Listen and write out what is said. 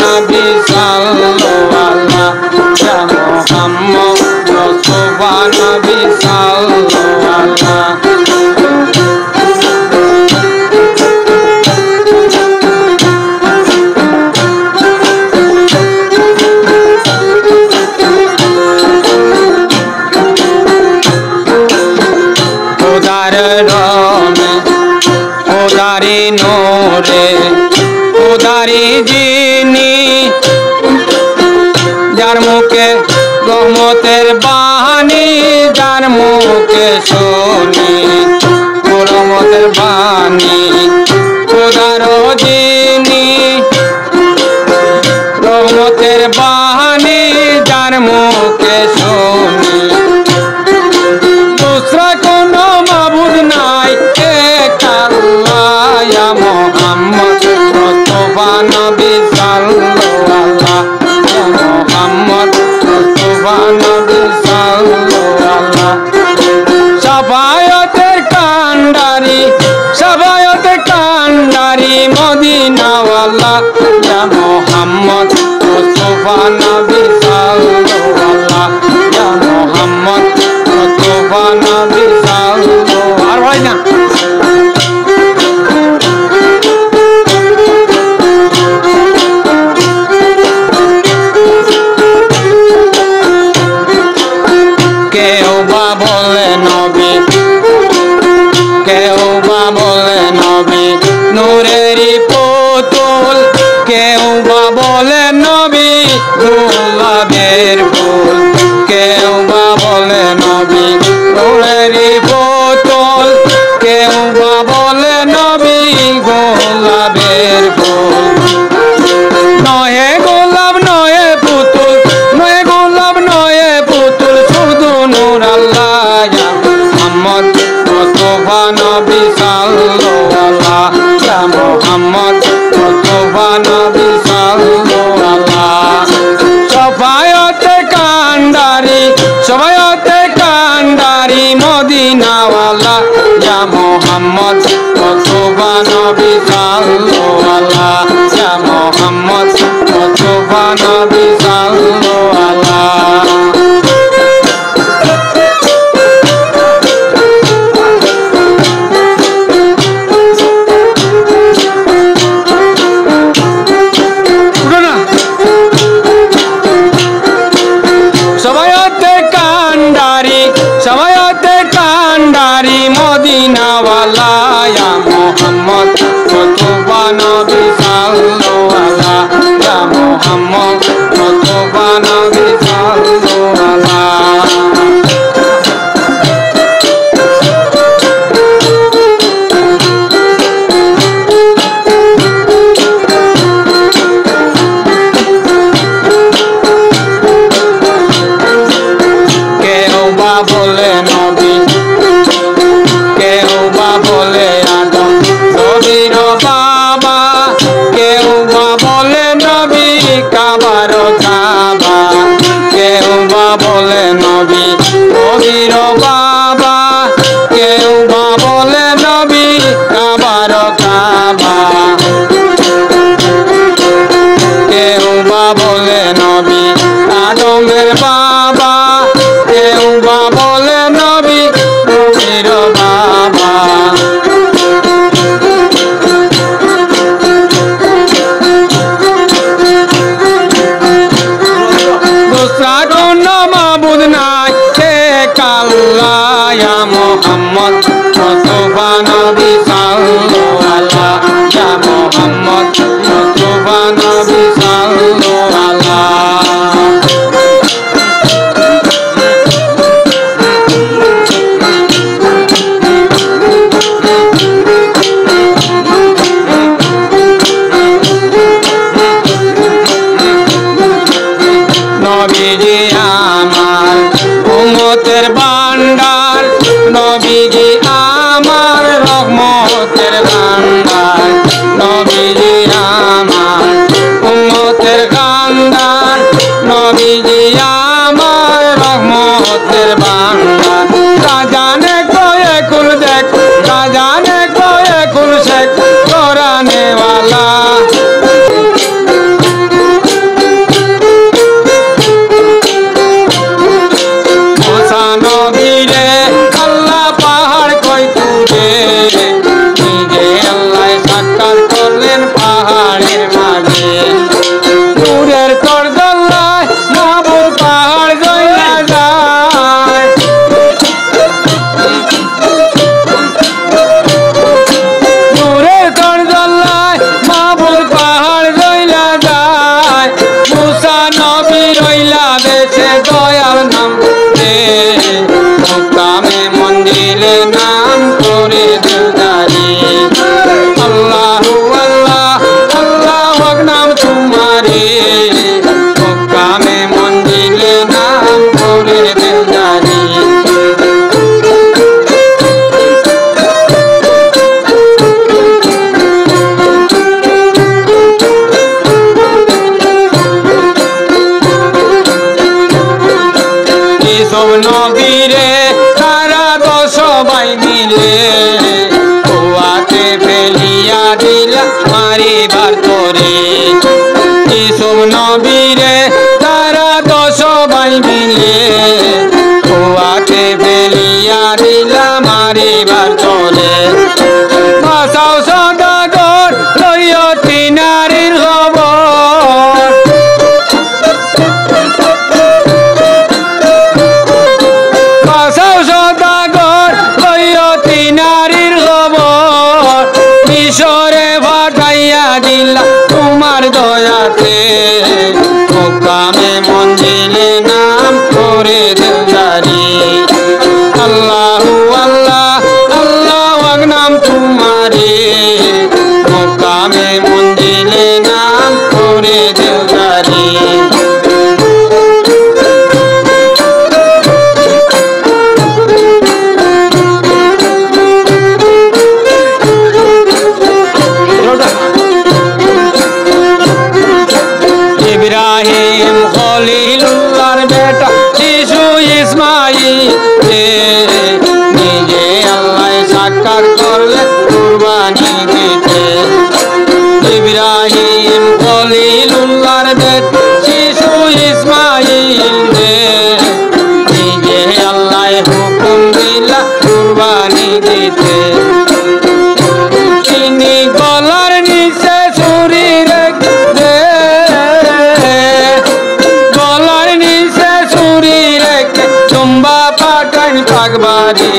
নবী সাল্লাল্লাহ ইয়া মুহাম্মদ মুস্তাফা নবী সাল্লাল্লাহ उदारी नूरे उदारी जिनी जार मुखे रहमतेर बानी जार मुखे शुनी रहमतेर बानी उदारो जिनी रहमतेर बानी जार मुखे शुनी दूसरा कोनो माबूद नाई एक अल्लाह या मोहम्मद मुस्तफा नबी सल्लल्लाह या मोहम्मद मुस्तफा नबी सल्लल्लाह शफायतेर कांडारी मदीना वाला या मोहम्मद मुस्तफा नबी सल्लल्लाह या मोहम्मद मुस्तफा नबी सल्लल्लाह और भाई ना केउ बा बोले नबी केउ बा बोले नबी नूरेरी पुतुल केउ बा बोले नबी गुलाबेर फूल केउ बा बोले नबी नूरेरी पुतुल केउ बा बोले नबी गुलाबेर फूल नहे गोलाब नहे पुतुल नहे गोलाब नहे पुतुल शुधु नूर अल्लाह या मुहम्मद मुस्तफा नबी सल्लल्लाह या मुहम्मद मुस्तफा नबी सल्लल्लाह शफायते कांडारी मदीना वाला या मुहम्मद मुस्तफा नबी सल्लल्लाह या मुहम्मद मुस्तफा नबी सल्लल्लाह शफायते कांडारी मदीना वाला या मोहम्मद मुस्तफा नबी सल्लल्लाह या मोहम्मद मुस्तफा नबी सल्लल्लाह बोले नबी केउ बा बोले आदम नबीर बाबा केउ बा बोले नबी काबार काबा केउ बा बोले नबी नबीर बाबा केउ बा बोले नबी काबार काबा केउ बा बोले नबी आदमेर बाबा केउ बा बोले नबी नबीर बाबा दूसरा कोनो माबूद नाई एक अल्लाह या मुहम्मद मुस्तफा नबी सल्लल्लाह या मुहम्मद मुस्तफा नबी सल्लल्लाह नबीजी आमार उम्मतेर भांडार नबी মারিবার তোরে ইসুফ নবীরে তারা 10 ভাই মিলে কুয়াতে ফেলিয়া দিলা মারিবার তোরে বাঁচাও সদাগর লইয়তি নারীর খবর বাঁচাও সদাগর লইয়তি নারীর খবর মিশরে ফাটাইয়া দিলা তোমার দয়াতে মোকামে মঞ্জিলে নাম করে দিলদারি আল্লাহু আল্লাহ আল্লাহ নাম তোমারে মোকামে মঞ্জিলে নাম করে দিলদারি ইব্রাহিম খলিলুল্লাহর বেটা শিশু ইসমাইল নিজে আল্লাহ সাক্ষাৎ করলে কুরবানি দিতে ইব্রাহিম খলিলুল্লাহর বেটা শিশু ইসমাইল নিজে আল্লাহ হুকুম দিলা কুরবানি দিতে তিনি গলার নিচে ছুরি রেখে গলার নিচে ছুরি রেখে চুম্বা পাঠাই পাকবাড়ি